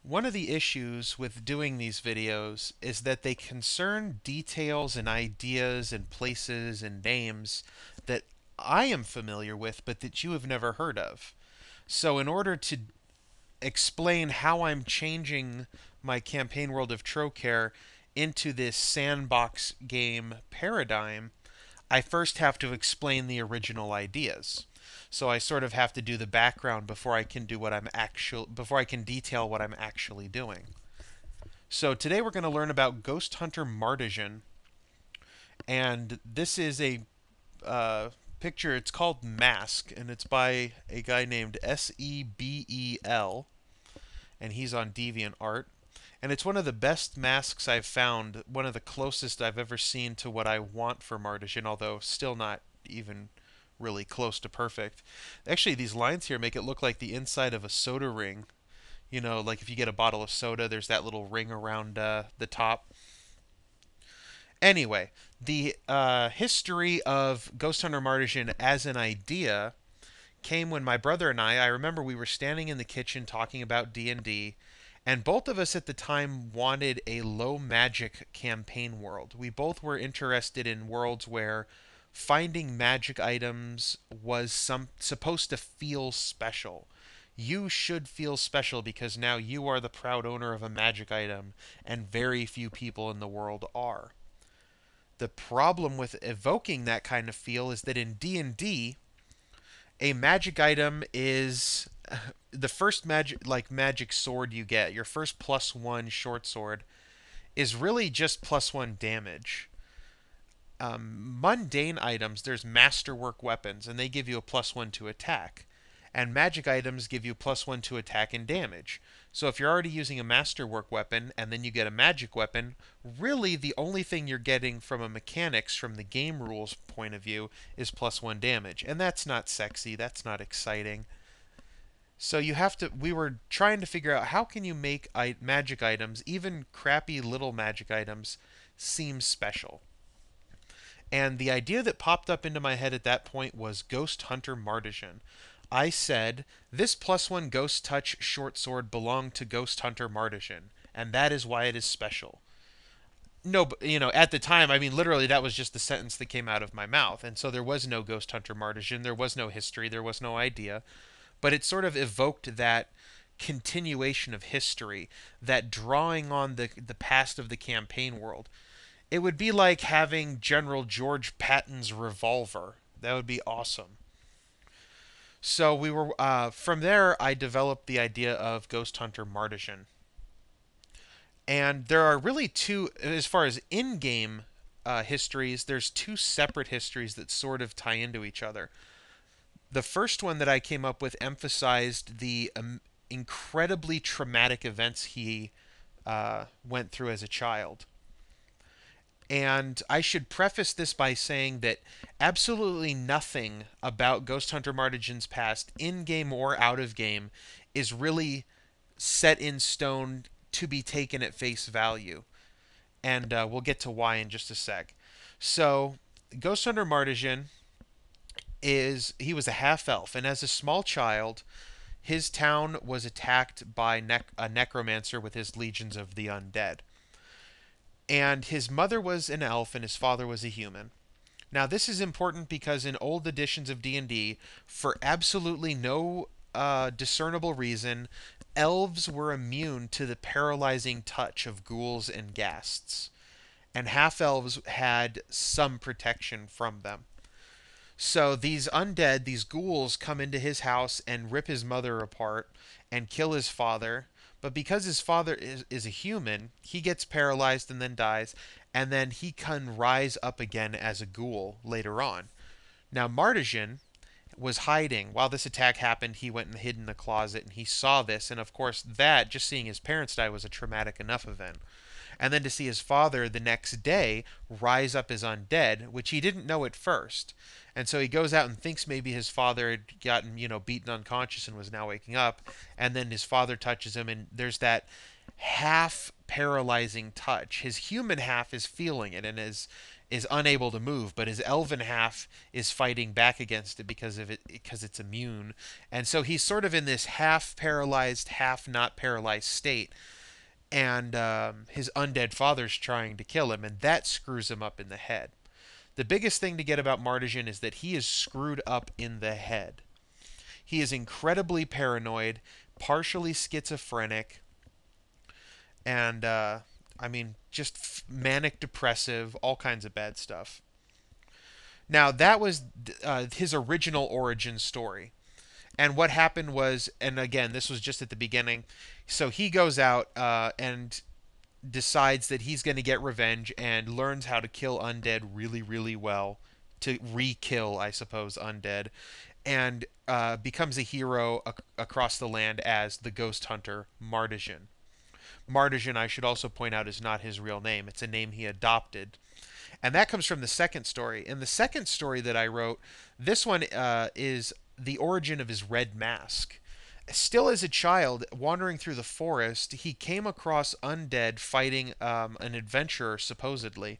One of the issues with doing these videos is that they concern details and ideas and places and names that I am familiar with but that you have never heard of. So in order to explain how I'm changing my campaign world of Trocare into this sandbox game paradigm, I first have to explain the original ideas. So I sort of have to do the background before I can do what I'm actual before I can detail what I'm actually doing. So today we're going to learn about Ghost Hunter Mardigian, and this is a picture. It's called Mask, and it's by a guy named Sebel, and he's on DeviantArt. And it's one of the best masks I've found, one of the closest I've ever seen to what I want for Mardigian, although still not even really close to perfect. Actually, these lines here make it look like the inside of a soda ring. You know, like if you get a bottle of soda, there's that little ring around the top. Anyway, the history of Ghost Hunter Mardigian as an idea came when my brother and I remember we were standing in the kitchen talking about D&D, and both of us at the time wanted a low magic campaign world. We both were interested in worlds where finding magic items was supposed to feel special. You should feel special because now you are the proud owner of a magic item, and very few people in the world are. The problem with evoking that kind of feel is that in D&D, a magic item is the first magic sword you get, your first +1 short sword, is really just +1 damage. Mundane items, there's masterwork weapons, and they give you a +1 to attack. And magic items give you +1 to attack and damage. So if you're already using a masterwork weapon and then you get a magic weapon, really the only thing you're getting from a mechanics from the game rules point of view is +1 damage. And that's not sexy, that's not exciting. So you have to we were trying to figure out how can you make magic items, even crappy little magic items, seem special. And the idea that popped up into my head at that point was Ghost Hunter Mardigian. I said, this +1 Ghost Touch short sword belonged to Ghost Hunter Mardigian, and that is why it is special. No, but, at the time, I mean, literally, that was just the sentence that came out of my mouth. And so there was no Ghost Hunter Mardigian, there was no history, there was no idea. But it sort of evoked that continuation of history, that drawing on the past of the campaign world. It would be like having General George Patton's revolver. That would be awesome. So we were from there. I developed the idea of Ghost Hunter Mardigian, and there are really two, as far as in-game histories. There's two separate histories that sort of tie into each other. The first one that I came up with emphasized the incredibly traumatic events he went through as a child. And I should preface this by saying that absolutely nothing about Ghost Hunter Mardigian's past, in game or out of game, is really set in stone to be taken at face value. And we'll get to why in just a sec. So, Ghost Hunter Mardigian he was a half elf, and as a small child, his town was attacked by a necromancer with his legions of the undead. And his mother was an elf and his father was a human. Now this is important because in old editions of D&D, for absolutely no discernible reason, elves were immune to the paralyzing touch of ghouls and ghasts, and half-elves had some protection from them. So these undead, these ghouls, come into his house and rip his mother apart and kill his father. But because his father is a human, he gets paralyzed and then dies, and then he can rise up again as a ghoul later on. Now, Mardigian was hiding. While this attack happened, he went and hid in the closet, and he saw this, and of course, that, just seeing his parents die, was a traumatic enough event. And then to see his father the next day rise up as undead, which he didn't know at first. And so he goes out and thinks maybe his father had gotten, beaten unconscious and was now waking up. And then his father touches him, and there's that half paralyzing touch. His human half is feeling it and is is unable to move, but his elven half is fighting back against it because it's immune. And so he's sort of in this half paralyzed, half not paralyzed state. And his undead father's trying to kill him, and that screws him up in the head. The biggest thing to get about Mardigian is that he is screwed up in the head. He is incredibly paranoid, partially schizophrenic, and I mean, just manic depressive, all kinds of bad stuff. Now, that was his original origin story. And what happened was, and again, this was just at the beginning, so he goes out and decides that he's going to get revenge and learns how to kill undead really, really well. To re-kill, I suppose, undead. And becomes a hero across the land as the ghost hunter Mardigian. Mardigian, I should also point out, is not his real name. It's a name he adopted. And that comes from the second story. In the second story that I wrote, this one is the origin of his red mask. Still as a child, wandering through the forest, he came across undead fighting an adventurer, supposedly.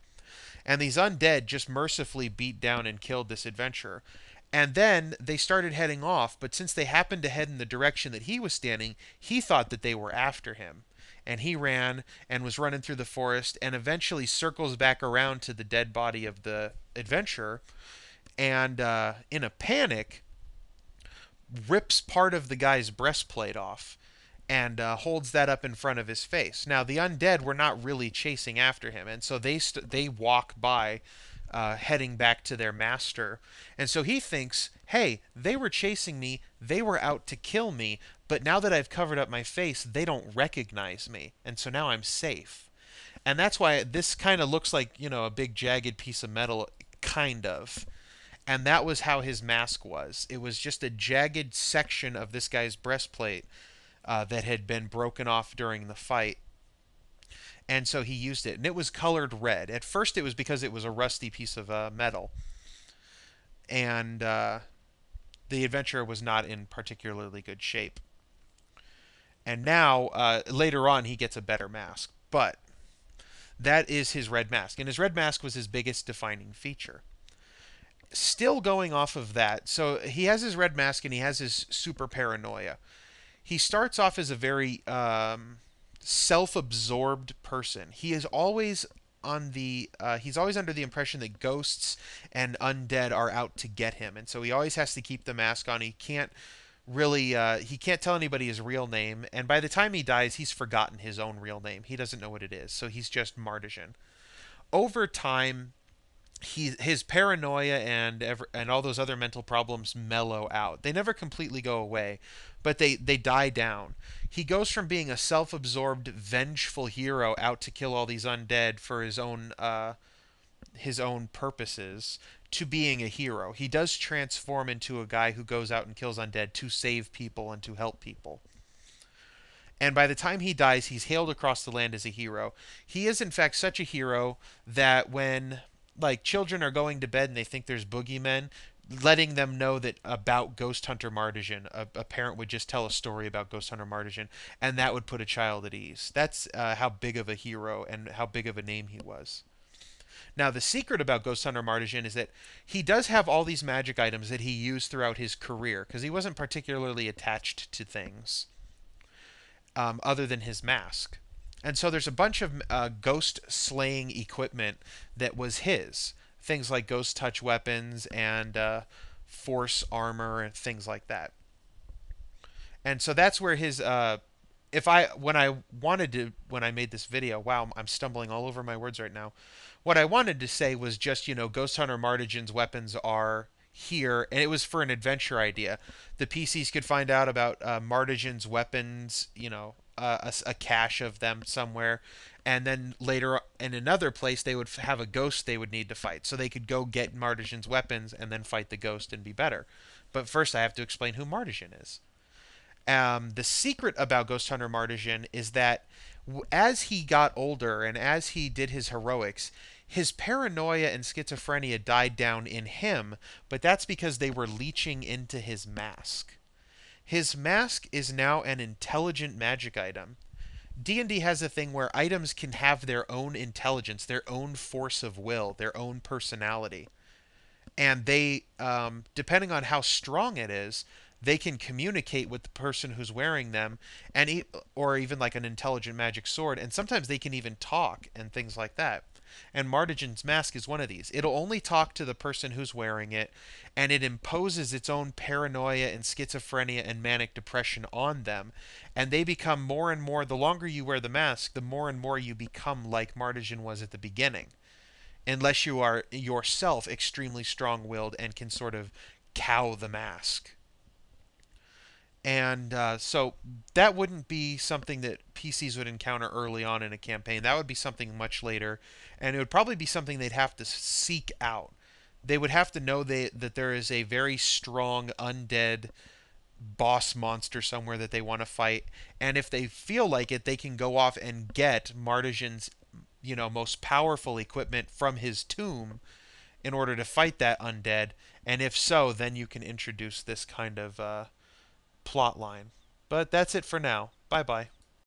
And these undead just mercifully beat down and killed this adventurer. And then they started heading off, but since they happened to head in the direction that he was standing, he thought that they were after him. And he ran and was running through the forest and eventually circles back around to the dead body of the adventurer and, in a panic, rips part of the guy's breastplate off and holds that up in front of his face. Now, the undead were not really chasing after him, and so they walk by, heading back to their master. And so he thinks, hey, they were chasing me, they were out to kill me, but now that I've covered up my face, they don't recognize me, and so now I'm safe. And that's why this kind of looks like, a big jagged piece of metal, kind of. And that was how his mask was. It was just a jagged section of this guy's breastplate that had been broken off during the fight. And so he used it. And it was colored red. At first it was because it was a rusty piece of metal. And the adventurer was not in particularly good shape. And now, later on, he gets a better mask. But that is his red mask. And his red mask was his biggest defining feature. Still going off of that, so he has his red mask and he has his super paranoia. He starts off as a very self-absorbed person. He is always he's always under the impression that ghosts and undead are out to get him, and so he always has to keep the mask on. He can't he can't tell anybody his real name, and by the time he dies, he's forgotten his own real name. He doesn't know what it is, so he's just Mardigian. Over time, his paranoia and all those other mental problems mellow out. They never completely go away, but they die down. He goes from being a self-absorbed, vengeful hero out to kill all these undead for his own purposes to being a hero. He does transform into a guy who goes out and kills undead to save people and to help people. And by the time he dies, he's hailed across the land as a hero. He is, in fact, such a hero that when children are going to bed and they think there's boogeymen, letting them know that about Ghost Hunter Mardigian, a parent would just tell a story about Ghost Hunter Mardigian, and that would put a child at ease. That's how big of a hero and how big of a name he was. Now, the secret about Ghost Hunter Mardigian is that he does have all these magic items that he used throughout his career, because he wasn't particularly attached to things other than his mask. And so there's a bunch of ghost slaying equipment that was his. Things like ghost touch weapons and force armor and things like that. And so that's where his when I made this video, wow, I'm stumbling all over my words right now. What I wanted to say was just, Ghost Hunter Mardigian's weapons are here, and it was for an adventure idea. The PCs could find out about Mardigian's weapons, a cache of them somewhere, and then later in another place they would have a ghost they would need to fight, so they could go get Mardigian's weapons and then fight the ghost and be better. But first I have to explain who Mardigian is. The secret about Ghost Hunter Mardigian is that as he got older and as he did his heroics, his paranoia and schizophrenia died down in him, but that's because they were leaching into his mask. His mask is now an intelligent magic item. D&D has a thing where items can have their own intelligence, their own force of will, their own personality, and they, depending on how strong it is, they can communicate with the person who's wearing them, or even like an intelligent magic sword, and sometimes they can even talk and things like that. And Mardigian's mask is one of these. It'll only talk to the person who's wearing it, and it imposes its own paranoia and schizophrenia and manic depression on them, and they become more and more. The longer you wear the mask, the more and more you become like Mardigian was at the beginning, unless you are yourself extremely strong willed and can sort of cow the mask. And so that wouldn't be something that PCs would encounter early on in a campaign. That would be something much later, and it would probably be something they'd have to seek out. They would have to know that there is a very strong undead boss monster somewhere that they want to fight, and if they feel like it, they can go off and get Mardigian's, most powerful equipment from his tomb in order to fight that undead. And if so, then you can introduce this kind of plot line. But that's it for now. Bye bye.